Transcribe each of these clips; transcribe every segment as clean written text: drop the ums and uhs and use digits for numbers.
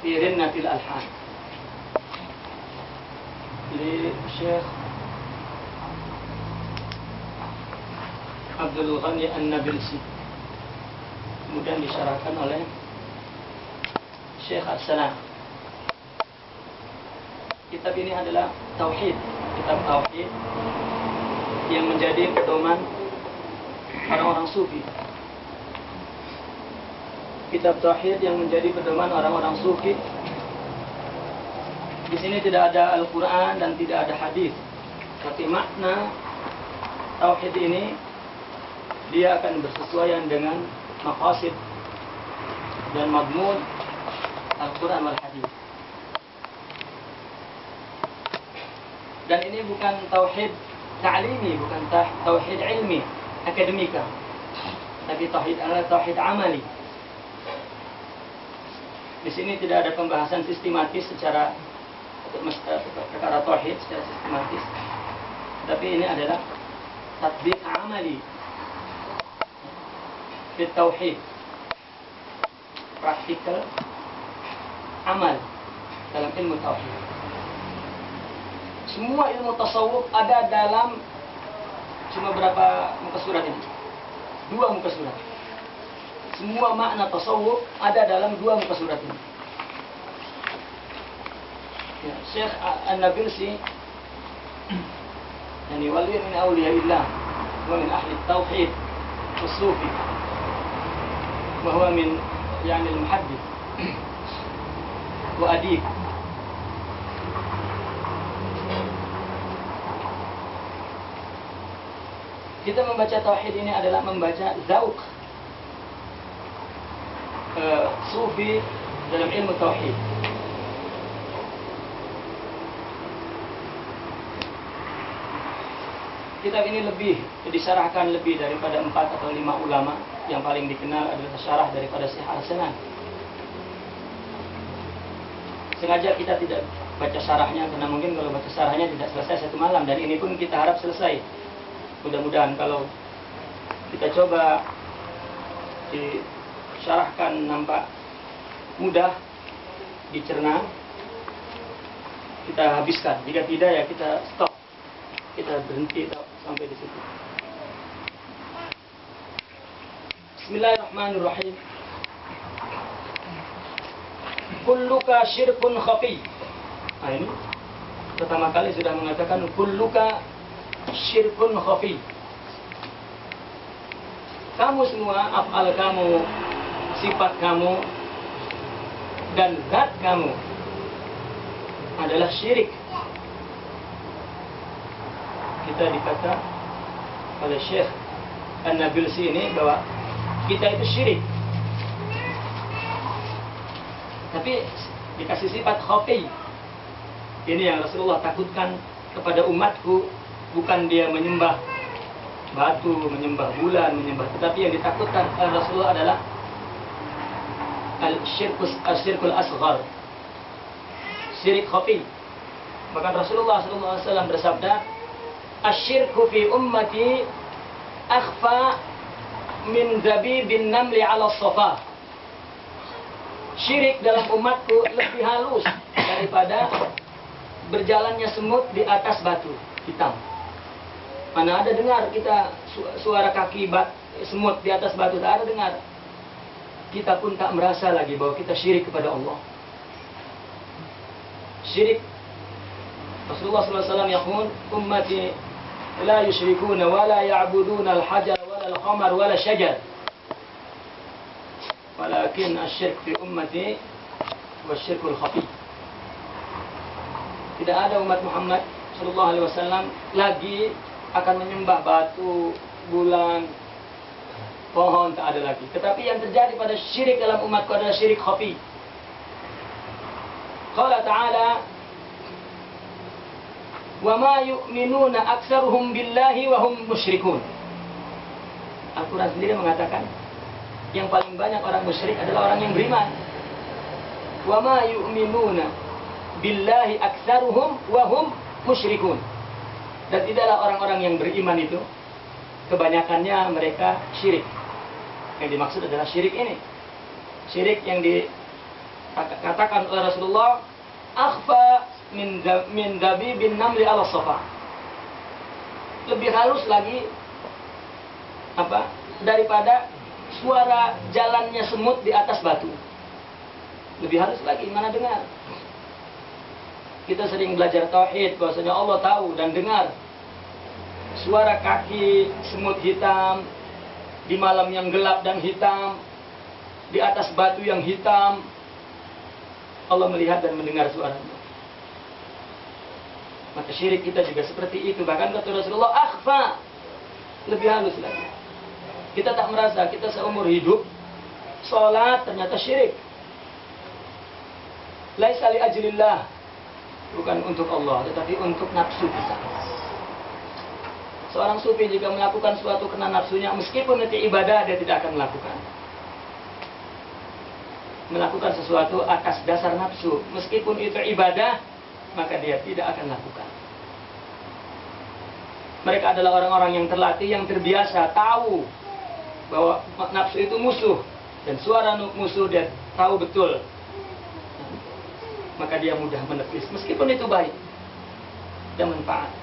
في رنة الألحان للشيخ Abdul Ghani An-Nabilsi, kemudian disyarahkan oleh Syekh As-Salam. Kitab ini adalah tauhid, kitab tauhid yang menjadi pedoman orang-orang sufi. Kitab tauhid yang menjadi pedoman orang-orang sufi. Di sini tidak ada Al-Quran dan tidak ada hadis, tapi makna tauhid ini dia akan bersesuaian dengan maqasid dan madmun Al-Quran wal hadis. Dan ini bukan tauhid ta'limi, bukan tauhid ilmi, akademika, tapi tauhid adalah tauhid amali. Di sini tidak ada pembahasan sistematis secara perkara tauhid secara sistematis, tapi ini adalah tatbiq amali di tauhid, praktikal amal dalam ilmu tauhid. Semua ilmu tasawuf ada dalam cuma berapa muka surat ini? 2 muka surat. Semua makna tasawuf ada dalam 2 muka surat ini. Ya, Syekh An-Nabilsi yani wali min awliyaillah wa min ahli tauhid was-sufi wa huwa min yani al-muhaddith wa adib. Kita membaca tauhid ini adalah membaca zauq sufi dalam ilmu tauhid. Kitab ini disyarahkan lebih daripada 4 atau 5 ulama. Yang paling dikenal adalah syarah daripada Syekh Al-Sanan. Sengaja kita tidak baca syarahnya karena mungkin kalau baca syarahnya tidak selesai 1 malam, dan ini pun kita harap selesai. Mudah-mudahan kalau kita coba disyarahkan nampak mudah dicerna, kita habiskan. Jika tidak ya kita stop, kita berhenti sampai di situ. Bismillahirrahmanirrahim. Kulluka syirkun khafi. Nah, ini pertama kali sudah mengatakan kulluka syirkun khafi. Kamu semua, af'al kamu, sifat kamu, dan zat kamu adalah syirik. Kita dikata oleh Syekh An-Nabilsi ini bahwa kita itu syirik, tapi dikasih sifat khafi. Ini yang Rasulullah takutkan kepada umatku, bukan dia menyembah batu, menyembah bulan, tetapi yang ditakutkan oleh Rasulullah adalah al-syirkul asghar, syirik khafi. Bahkan Rasulullah SAW bersabda, "Asyirku fi ummati akhfa min zabibin namli ala safa." Syirik dalam umatku lebih halus daripada berjalannya semut di atas batu hitam. Mana ada dengar kita suara kaki semut di atas batu, tak ada dengar. Kita pun tak merasa lagi bahwa kita syirik kepada Allah. Syirik. Rasulullah SAW yaqul, "Ummati la yusyrikuna wa la ya'buduna al-hajar wa la al-qamar wa la syajar. Walakin asy-syirk fi ummati wa syirkul khafi." Tidak ada umat Muhammad SAW lagi akan menyembah batu, bulan, pohon, tak ada lagi. Tetapi yang terjadi pada syirik dalam umatku adalah syirik khafi. Qala ta'ala, "Wa ma yu'minuna aktsaruhum billahi wa hum musyrikun." Al-Quran sendiri mengatakan yang paling banyak orang musyrik adalah orang yang beriman. Wa ma yu'minuna billahi aktsaruhum wa hum musyrikun. Dan tidaklah orang-orang yang beriman itu kebanyakannya mereka syirik. Yang dimaksud adalah syirik ini. Syirik yang katakan oleh Rasulullah, akhfa min dabibin namli ala safa. Lebih halus lagi daripada suara jalannya semut di atas batu. Lebih halus lagi, mana dengar. Kita sering belajar tauhid bahwasanya Allah tahu dan dengar suara kaki semut hitam di malam yang gelap dan hitam, di atas batu yang hitam. Allah melihat dan mendengar suaranya. Maka syirik kita juga seperti itu. Bahkan kata Rasulullah, akhfa, lebih halus lagi. Kita tak merasa, kita seumur hidup sholat ternyata syirik. Laisa li ajlillah, bukan untuk Allah, tetapi untuk nafsu kita. Seorang sufi jika melakukan suatu kena nafsunya, meskipun itu ibadah, dia tidak akan melakukan. Melakukan sesuatu atas dasar nafsu, meskipun itu ibadah, maka dia tidak akan lakukan. Mereka adalah orang-orang yang terlatih, yang terbiasa, tahu bahwa nafsu itu musuh, dan suara musuh dia tahu betul. Maka dia mudah menepis, meskipun itu baik dan manfaat.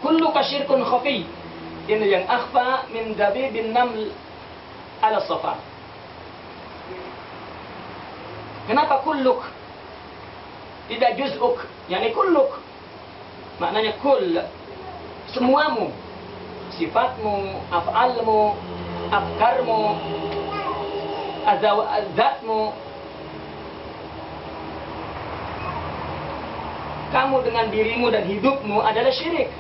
Kullu kasyirkun khafi, ini yang akhfa min dabibin naml ala safa. Kenapa kulluk? Tidak juz'uk, yakni kulluk. Maknanya kull, semuamu. Sifatmu, af'almu, afkarmu, azatmu. Kamu dengan dirimu dan hidupmu adalah syirik.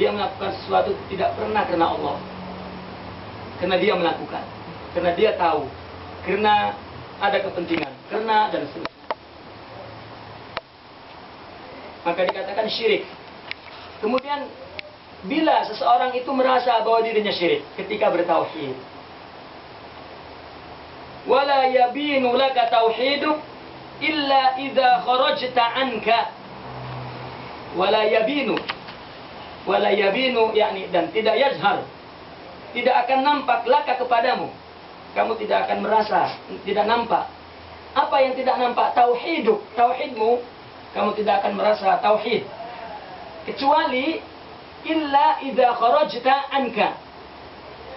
Dia melakukan sesuatu tidak pernah karena Allah. Karena dia melakukan, karena dia tahu, karena ada kepentingan, karena dan seterusnya. Maka dikatakan syirik. Kemudian bila seseorang itu merasa bahwa dirinya syirik ketika bertauhid, wala yabinu laka tauhiduk illa idza kharajta anka. Wala yabinu yakni dan tidak yazhar, tidak akan nampak laka kepadamu. Kamu tidak akan merasa, tidak nampak. Apa yang tidak nampak? Tauhiduk, tauhidmu. Kamu tidak akan merasa tauhid. Kecuali illa idza kharajta anka.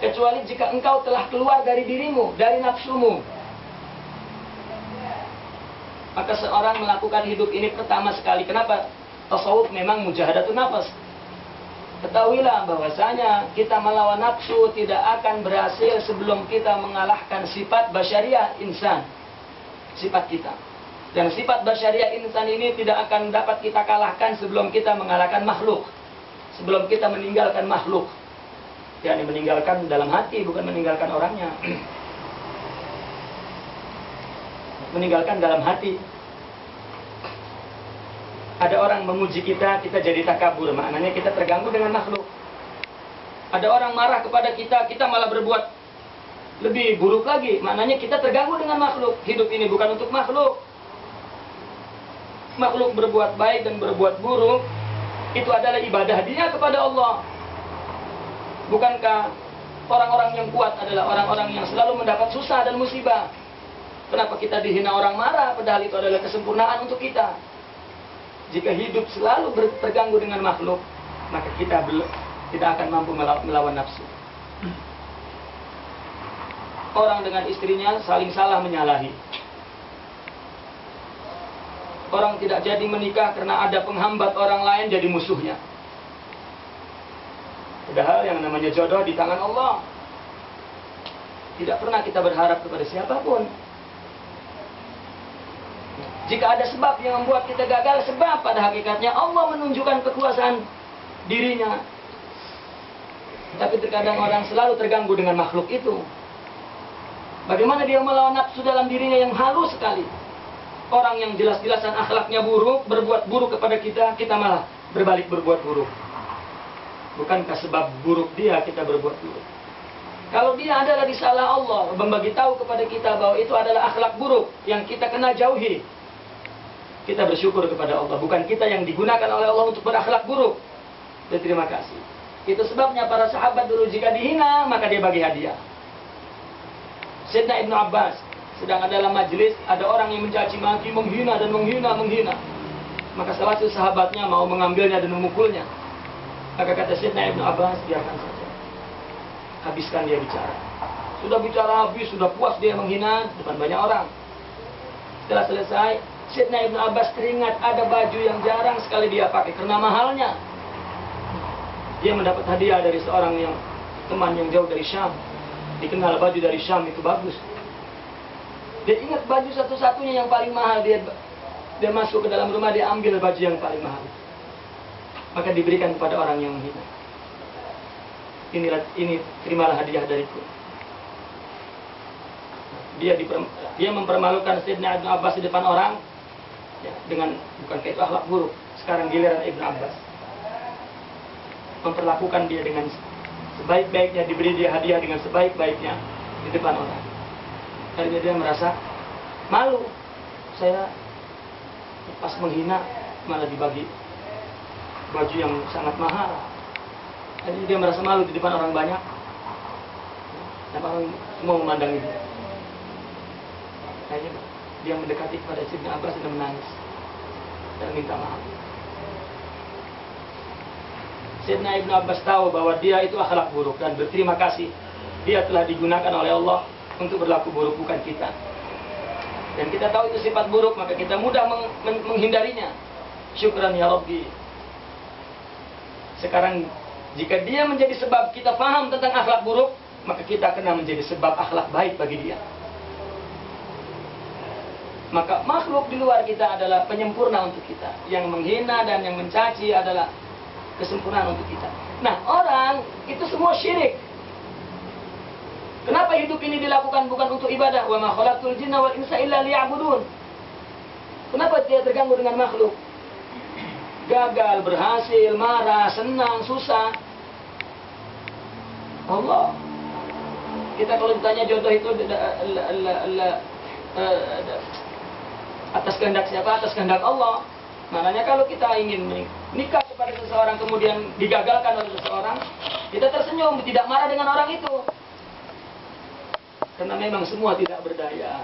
Kecuali jika engkau telah keluar dari dirimu, dari nafsumu. Maka seorang melakukan hidup ini pertama sekali. Kenapa? Tasawuf memang mujahadatun nafas. Ketahuilah bahwasanya kita melawan nafsu tidak akan berhasil sebelum kita mengalahkan sifat basyariah insan. Sifat kita. Dan sifat basyariah insan ini tidak akan dapat kita kalahkan sebelum kita mengalahkan makhluk. Sebelum kita meninggalkan makhluk. yakni meninggalkan dalam hati, bukan meninggalkan orangnya. Meninggalkan dalam hati. Ada orang memuji kita, kita jadi takabur, maknanya kita terganggu dengan makhluk. Ada orang marah kepada kita, kita malah berbuat lebih buruk lagi, maknanya kita terganggu dengan makhluk. Hidup ini bukan untuk makhluk. Makhluk berbuat baik dan berbuat buruk, itu adalah ibadah dia kepada Allah. Bukankah orang-orang yang kuat adalah orang-orang yang selalu mendapat susah dan musibah? Kenapa kita dihina orang marah, padahal itu adalah kesempurnaan untuk kita? Jika hidup selalu terganggu dengan makhluk, maka kita tidak akan mampu melawan nafsu. Orang dengan istrinya saling salah menyalahi. Orang tidak jadi menikah karena ada penghambat orang lain jadi musuhnya. Padahal yang namanya jodoh di tangan Allah. Tidak pernah kita berharap kepada siapapun. Jika ada sebab yang membuat kita gagal, sebab pada hakikatnya Allah menunjukkan kekuasaan dirinya. Tapi terkadang orang selalu terganggu dengan makhluk itu. Bagaimana dia melawan nafsu dalam dirinya yang halus sekali. Orang yang jelas-jelasan akhlaknya buruk, berbuat buruk kepada kita, kita malah berbalik berbuat buruk. Bukankah sebab buruk dia kita berbuat buruk? Kalau dia adalah disalah Allah, membagi tahu kepada kita bahwa itu adalah akhlak buruk yang kita kena jauhi. Kita bersyukur kepada Allah, bukan kita yang digunakan oleh Allah untuk berakhlak buruk. Dan terima kasih. Itu sebabnya para sahabat dulu jika dihina, maka dia bagi hadiah. Sayyidina Ibnu Abbas sedang dalam majelis, ada orang yang mencaci maki, menghina dan menghina. Maka salah satu sahabatnya mau mengambilnya dan memukulnya. Maka kata Sayyidina Ibnu Abbas, biarkan saja. Habiskan dia bicara. Sudah bicara habis, sudah puas dia menghina depan banyak orang. Setelah selesai, Sayyidina Ibnu Abbas teringat ada baju yang jarang sekali dia pakai karena mahalnya. Dia mendapat hadiah dari seorang yang teman yang jauh dari Syam. Dikenal baju dari Syam itu bagus. Dia ingat baju satu-satunya yang paling mahal. Dia masuk ke dalam rumah, dia ambil baju yang paling mahal. Maka diberikan kepada orang yang menghina. Ini terimalah hadiah dariku. Dia mempermalukan Sayyidina Ibnu Abbas di depan orang, ya, dengan bukankah itu akhlak buruk. Sekarang giliran Ibnu Abbas memperlakukan dia dengan sebaik-baiknya, diberi dia hadiah dengan sebaik-baiknya di depan orang. Akhirnya dia merasa malu. Saya pas menghina malah dibagi baju yang sangat mahal. Jadi dia merasa malu di depan orang banyak. Dan orang semua memandangi dia. Akhirnya dia mendekati kepada Sayyidina Abbas dan menangis dan minta maaf. Sayyidina Ibnu Abbas tahu bahwa dia itu akhlak buruk dan berterima kasih. Dia telah digunakan oleh Allah untuk berlaku buruk, bukan kita. Dan kita tahu itu sifat buruk, maka kita mudah menghindarinya. Syukran ya Rabbi. Sekarang jika dia menjadi sebab kita paham tentang akhlak buruk, maka kita kena menjadi sebab akhlak baik bagi dia. Maka makhluk di luar kita adalah penyempurna untuk kita. Yang menghina dan yang mencaci adalah kesempurnaan untuk kita. Nah, orang itu semua syirik. Kenapa hidup ini dilakukan bukan untuk ibadah? Wa ma khalaqtul jinna wal insa illa liya'budun. Kenapa dia terganggu dengan makhluk? Gagal, berhasil, marah, senang, susah. Allah. Kita kalau ditanya jodoh itu atas kehendak siapa? Atas kehendak Allah. Maknanya kalau kita ingin nikah kepada seseorang kemudian digagalkan oleh seseorang, kita tersenyum, tidak marah dengan orang itu. Karena memang semua tidak berdaya.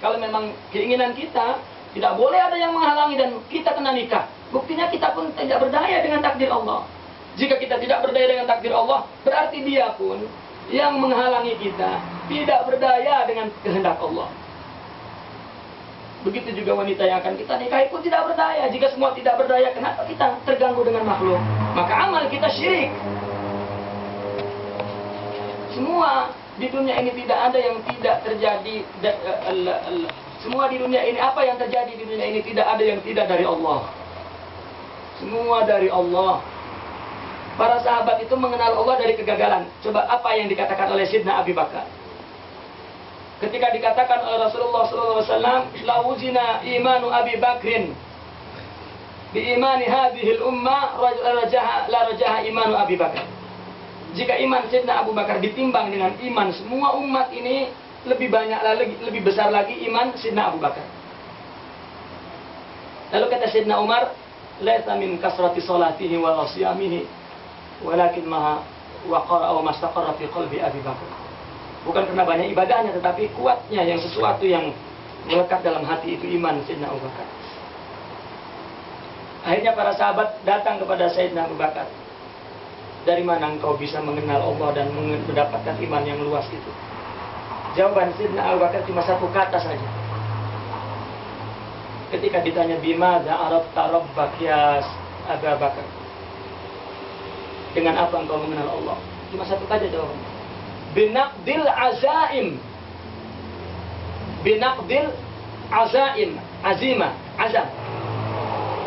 Kalau memang keinginan kita, tidak boleh ada yang menghalangi dan kita kena nikah. Buktinya kita pun tidak berdaya dengan takdir Allah. Jika kita tidak berdaya dengan takdir Allah, berarti dia pun yang menghalangi kita tidak berdaya dengan kehendak Allah. Begitu juga wanita yang akan kita nikahi pun tidak berdaya. Jika semua tidak berdaya, kenapa kita terganggu dengan makhluk? Maka amal kita syirik. Semua di dunia ini tidak ada yang tidak terjadi. Semua di dunia ini, apa yang terjadi di dunia ini tidak ada yang tidak dari Allah. Semua dari Allah. Para sahabat itu mengenal Allah dari kegagalan. Coba apa yang dikatakan oleh Sayyidina Abu Bakar. Ketika dikatakan oleh Rasulullah SAW, la wuzina imanu Abi Bakrin bi imani hadhil ummah la rajaha imanu Abi Bakar. Jika iman Sayyidina Abu Bakar ditimbang dengan iman semua umat ini, lebih banyak lagi, lebih besar lagi iman Sayyidina Abu Bakar. Lalu kata Sayyidina Umar, laisa min kasrati salatihi wa siyamihi walakin ma waqara aw mastaqarra fi qalbi Abi Bakar. Bukan karena banyak ibadahnya, tetapi kuatnya yang sesuatu yang melekat dalam hati itu iman Sayyidina Abu Bakar. Akhirnya para sahabat datang kepada Sayyidina Abu Bakar. Dari mana engkau bisa mengenal Allah dan mendapatkan iman yang luas itu? Jawaban Sayyidina Abu Bakar cuma satu kata saja. Ketika ditanya bimadza arafta rabbak ya Abu Bakar, dengan apa engkau mengenal Allah? Cuma satu saja jawabannya. Binaqdil azaim. Binaqdil azaim. Azimah. Azam.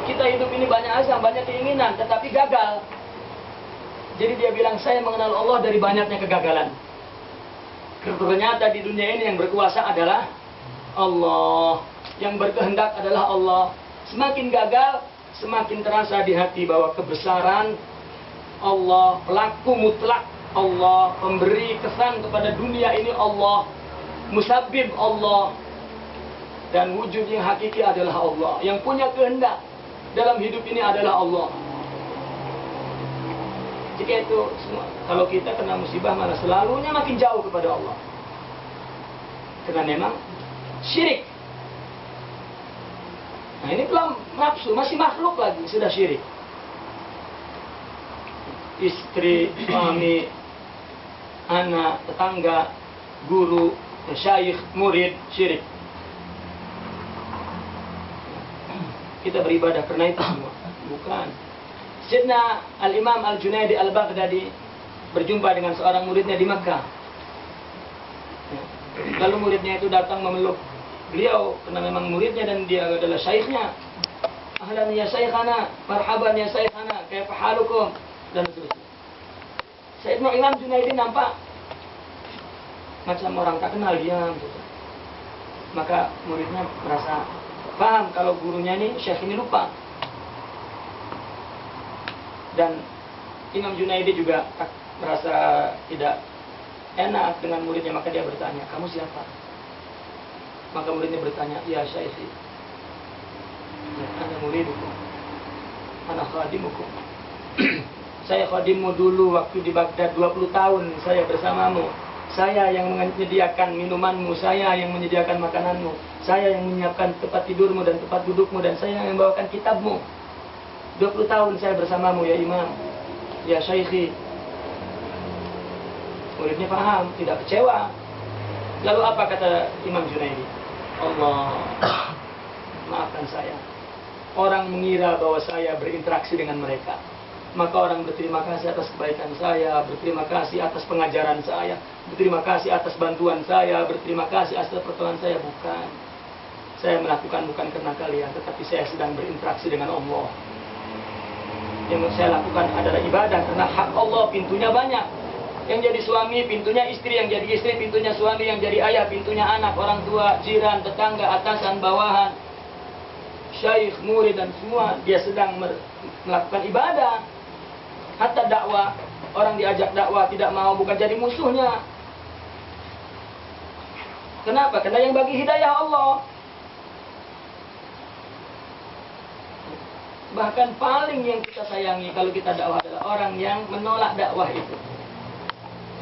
Kita hidup ini banyak azam, banyak keinginan, tetapi gagal. Jadi dia bilang, saya mengenal Allah dari banyaknya kegagalan. Ternyata di dunia ini yang berkuasa adalah Allah. Yang berkehendak adalah Allah. Semakin gagal, semakin terasa di hati bahwa kebesaran Allah, pelaku mutlak Allah, pemberi kesan kepada dunia ini Allah, musabbib Allah, dan wujud yang hakiki adalah Allah. Yang punya kehendak dalam hidup ini adalah Allah. ketika itu semua, kalau kita kena musibah malah selalunya makin jauh kepada Allah. Karena memang syirik. Nah ini belum nafsu, masih makhluk lagi, sudah syirik. Istri, suami, anak, tetangga, guru, syekh, murid, syirik. Kita beribadah karena itu semua. Bukan. Sayyidina Al-Imam Al-Junaidi Al-Baghdadi berjumpa dengan seorang muridnya di Makkah. Lalu muridnya itu datang memeluk beliau karena memang muridnya dan dia adalah syekhnya. Ahlan ya syekhana, marhaban ya syekhana, kaifa halukum, dan seterusnya. Sayyidina Imam Junaidi nampak macam orang tak kenal, diam gitu. Maka muridnya merasa paham kalau gurunya ini, syekh ini lupa. Dan Imam Junaidi juga merasa tidak enak dengan muridnya, maka dia bertanya, kamu siapa? Maka muridnya bertanya, ya syaikhi, ana muridukum, ana khadimukum. Saya khadimmu dulu waktu di Baghdad 20 tahun saya bersamamu. Saya yang menyediakan minumanmu, saya yang menyediakan makananmu, saya yang menyiapkan tempat tidurmu dan tempat dudukmu, dan saya yang membawakan kitabmu. 20 tahun saya bersamamu ya Imam, ya Syaikhi. Muridnya paham, tidak kecewa. Lalu apa kata Imam Junaidi? Allah, maafkan saya. Orang mengira bahwa saya berinteraksi dengan mereka. Maka orang berterima kasih atas kebaikan saya, berterima kasih atas pengajaran saya, berterima kasih atas bantuan saya, berterima kasih atas pertolongan saya. Bukan. Saya melakukan bukan karena kalian, tetapi saya sedang berinteraksi dengan Allah. Yang saya lakukan adalah ibadah karena hak Allah pintunya banyak. Yang jadi suami pintunya istri, yang jadi istri pintunya suami, yang jadi ayah pintunya anak, orang tua, jiran, tetangga, atasan, bawahan, syekh, murid, dan semua. Dia sedang melakukan ibadah. Hatta dakwah, orang diajak dakwah tidak mau, bukan jadi musuhnya. Kenapa? Karena yang bagi hidayah Allah. Bahkan paling yang kita sayangi kalau kita dakwah adalah orang yang menolak dakwah itu.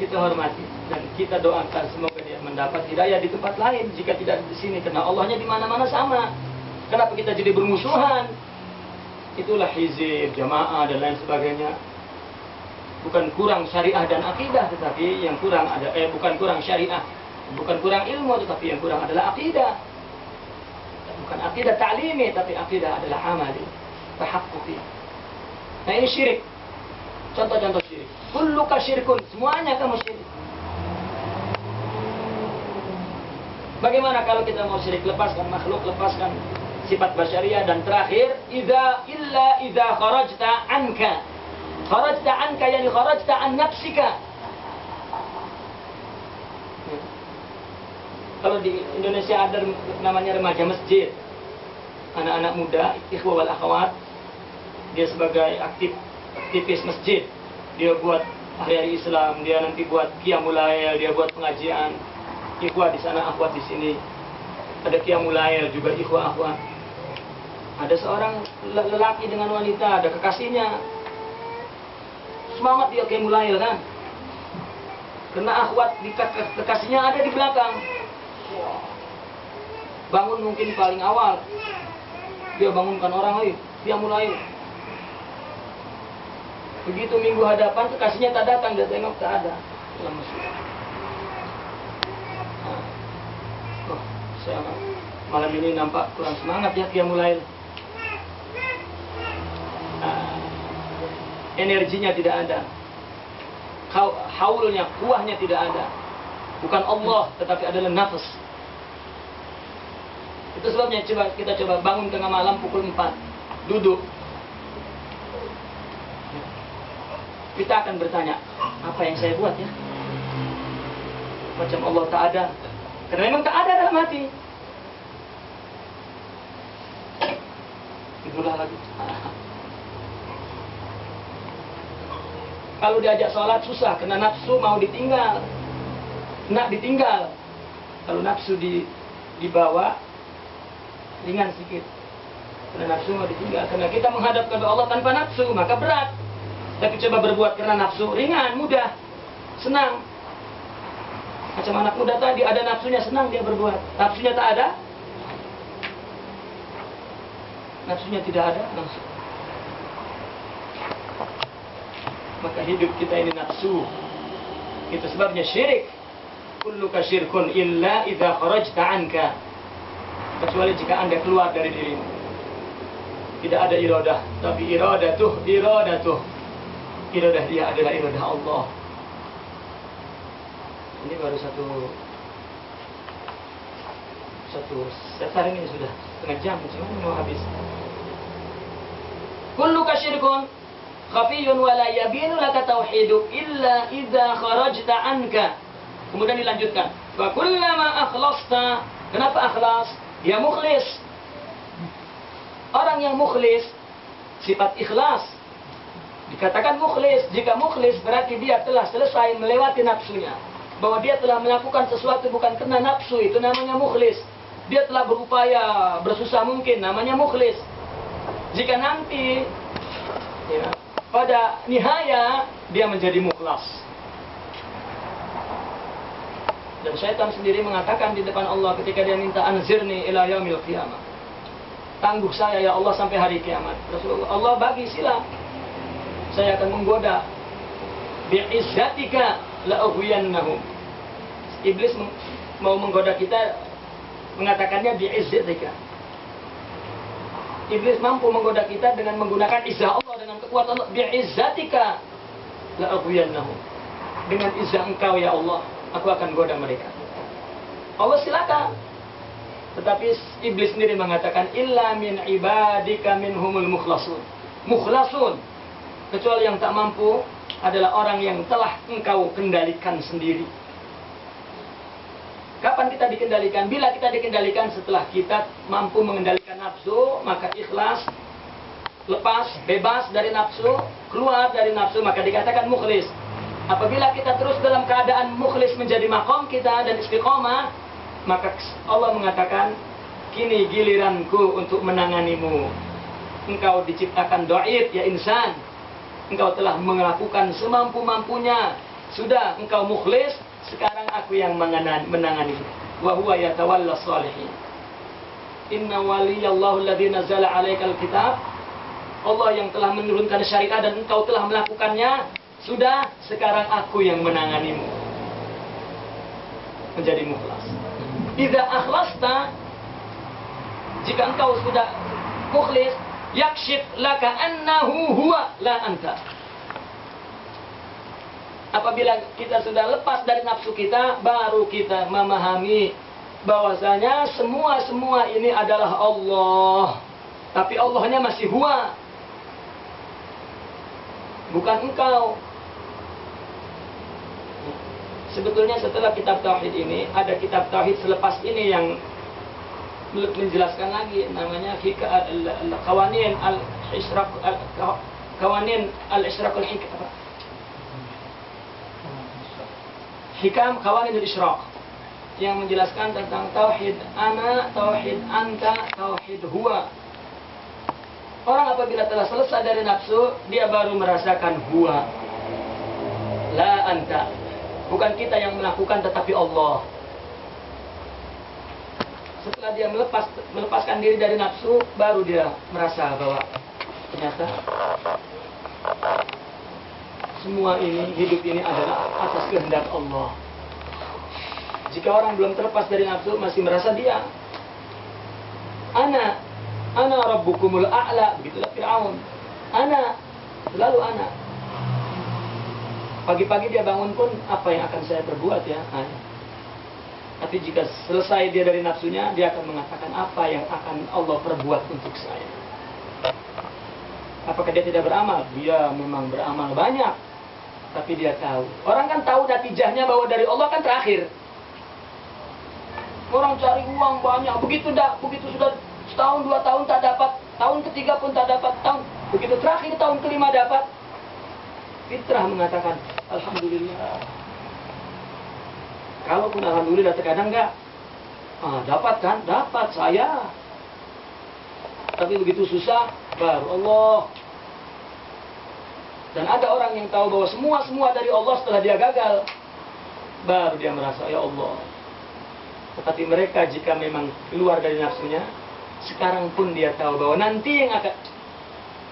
Kita hormati dan kita doakan semoga dia mendapat hidayah di tempat lain jika tidak di sini, karena Allahnya di mana-mana sama. Kenapa kita jadi bermusuhan? Itulah hizib, jamaah dan lain sebagainya. Bukan kurang syariah dan akidah, tetapi yang kurang ada bukan kurang syariah, bukan kurang ilmu, tetapi yang kurang adalah akidah. Bukan akidah ta'limi, tapi akidah adalah amali. Tahaqquqi. Nah ini syirik. Contoh-contoh syirik. Kulluka syirkun, semuanya kamu syirik. Bagaimana kalau kita mau syirik? Lepaskan makhluk, lepaskan sifat basyariah, dan terakhir idza kharajta anka. Kharajta anka yani kharajta an nafsika. Kalau di Indonesia ada namanya remaja masjid. Anak-anak muda, ikhwah wal akhwat, dia sebagai aktivis masjid, dia buat hari-hari Islam, dia nanti buat qiyamul lail, dia buat pengajian, ikhwah di sana, akhwat di sini. Ada qiyamul lail juga ikhwah akhwat. Ada seorang lelaki dengan wanita, ada kekasihnya. Semangat dia qiyamul lail kan? Karena akhwat di kekasihnya ada di belakang. Bangun mungkin paling awal. Dia bangunkan orang lain, dia mulai. Begitu minggu hadapan, kekasihnya tak datang, dia tengok tak ada. Oh, saya malam ini nampak kurang semangat ya, dia mulai. Energinya tidak ada. Haulnya, kuahnya tidak ada. Bukan Allah, tetapi adalah nafas. Itu sebabnya kita coba bangun tengah malam pukul 4, duduk. Kita akan bertanya, apa yang saya buat ya? Macam Allah tak ada. Karena memang tak ada dalam hati. Itulah lagi. Kalau diajak sholat susah, karena nafsu mau ditinggal. Nak ditinggal. Kalau nafsu dibawa, ringan sedikit. Karena nafsu mau ditinggal. Karena kita menghadap kepada Allah tanpa nafsu, maka berat. Tapi coba berbuat karena nafsu, ringan, mudah, senang. Macam anak muda tadi, ada nafsunya, senang dia berbuat. Nafsunya tak ada, nafsunya tidak ada, langsung. Maka hidup kita ini nafsu. Itu sebabnya syirik. Kulluka syirkun illa idza kharajta anka. Kecuali jika Anda keluar dari dirimu. Tidak ada iradah, tapi iradatuh. Iradah dia adalah iradah Allah. Ini baru satu sekarang ini sudah setengah jam, cuma mau habis. Kulluka syirkun khafiyun wa la yabinu laka tauhidu illa idza kharajta anka. Kemudian dilanjutkan, wa kullama akhlasta. Kenapa akhlas? Dia mukhlis. Orang yang mukhlis sifat ikhlas. Dikatakan mukhlis, jika mukhlis berarti dia telah selesai melewati nafsunya. Bahwa dia telah melakukan sesuatu bukan karena nafsu, itu namanya mukhlis. Dia telah berupaya bersusah mungkin, namanya mukhlis. Jika nanti ya, pada nihaya dia menjadi mukhlas. Dan syaitan sendiri mengatakan di depan Allah ketika dia minta anzirni ila yaumil qiyamah. Tangguh saya ya Allah sampai hari kiamat. Rasulullah, Allah bagi sila. Saya akan menggoda. Bi'izzatika la'ughwiyannahum. Iblis mau menggoda kita, mengatakannya bi'izzatika. Iblis mampu menggoda kita dengan menggunakan izzah Allah, dengan kekuatan Allah. Bi'izzatika la'ughwiyannahum. Dengan izzah engkau ya Allah, aku akan goda mereka. Allah silakan. Tetapi iblis sendiri mengatakan illa min ibadika minhumul mukhlasun. Mukhlasun. Kecuali yang tak mampu adalah orang yang telah engkau kendalikan sendiri. Kapan kita dikendalikan? Bila kita dikendalikan setelah kita mampu mengendalikan nafsu, maka ikhlas, lepas, bebas dari nafsu, keluar dari nafsu, maka dikatakan mukhlis. Apabila kita terus dalam keadaan mukhlis menjadi maqam kita dan istiqomah, maka Allah mengatakan, kini giliranku untuk menanganimu. Engkau diciptakan dhaif ya insan. Engkau telah melakukan semampu-mampunya. Sudah engkau mukhlis, sekarang aku yang menangani. Wa huwa yatawalla shalihin. Inna waliyallahu alladzi nazzala 'alaikal kitab. Allah yang telah menurunkan syariat dan engkau telah melakukannya. Sudah, sekarang aku yang menanganimu. Menjadi mukhlas. Idza akhlasta, jika engkau sudah mukhlis, yakshif laka annahu huwa la anta. Apabila kita sudah lepas dari nafsu kita, baru kita memahami bahwasanya semua ini adalah Allah. Tapi Allahnya masih huwa, bukan engkau. Sebetulnya setelah kitab Tauhid ini, ada kitab Tauhid selepas ini yang menjelaskan lagi, namanya Qawanin al-Ishraq Qawanin al-Ishraq Hikam Qawanin al-Ishraq, yang menjelaskan tentang Tauhid ana, Tauhid anta, Tauhid huwa. Orang apabila telah selesai dari nafsu, dia baru merasakan huwa, la anta. Bukan kita yang melakukan, tetapi Allah. Setelah dia melepaskan diri dari nafsu, baru dia merasa bahwa ternyata semua ini, hidup ini adalah atas kehendak Allah. Jika orang belum terlepas dari nafsu, masih merasa dia ana rabbukumul a'la, begitulah Fir'aun. Ana, selalu ana. Pagi-pagi dia bangun pun, apa yang akan saya perbuat ya? Tapi jika selesai dia dari nafsunya, dia akan mengatakan apa yang akan Allah perbuat untuk saya. Apakah dia tidak beramal? Dia memang beramal banyak, tapi dia tahu. Orang kan tahu natijahnya bahwa dari Allah kan terakhir. Orang cari uang banyak, begitu sudah setahun, 2 tahun tak dapat, tahun ketiga pun tak dapat, begitu terakhir tahun kelima dapat. Fitrah mengatakan alhamdulillah. Kalaupun alhamdulillah terkadang enggak, dapat kan? Dapat saya. Tapi begitu susah, baru Allah. Dan ada orang yang tahu bahwa semua dari Allah setelah dia gagal, baru dia merasa, ya Allah. Tetapi mereka jika memang keluar dari nafsunya, sekarang pun dia tahu bahwa nanti yang akan.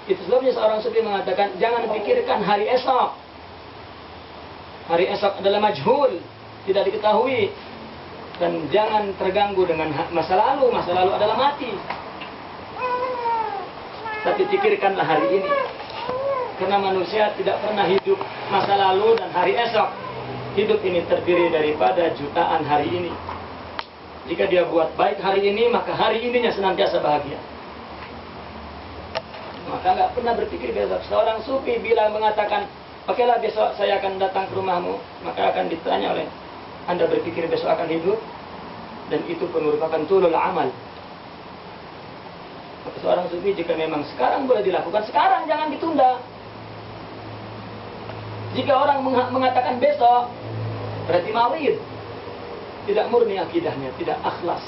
Itu sebabnya seorang sufi mengatakan, jangan pikirkan hari esok. Hari esok adalah majhul, tidak diketahui. Dan jangan terganggu dengan masa lalu adalah mati. Tapi pikirkanlah hari ini. Karena manusia tidak pernah hidup masa lalu dan hari esok. Hidup ini terdiri daripada jutaan hari ini. Jika dia buat baik hari ini, maka hari ininya senantiasa bahagia. Maka nggak pernah berpikir besok. Seorang sufi bila mengatakan, okelah besok saya akan datang ke rumahmu, maka akan ditanya oleh, Anda berpikir besok akan hidup? Dan itu pun merupakan tulul amal. Maka seorang sufi jika memang sekarang boleh dilakukan, sekarang jangan ditunda. Jika orang mengatakan besok, berarti marid. Tidak murni akidahnya, tidak akhlas.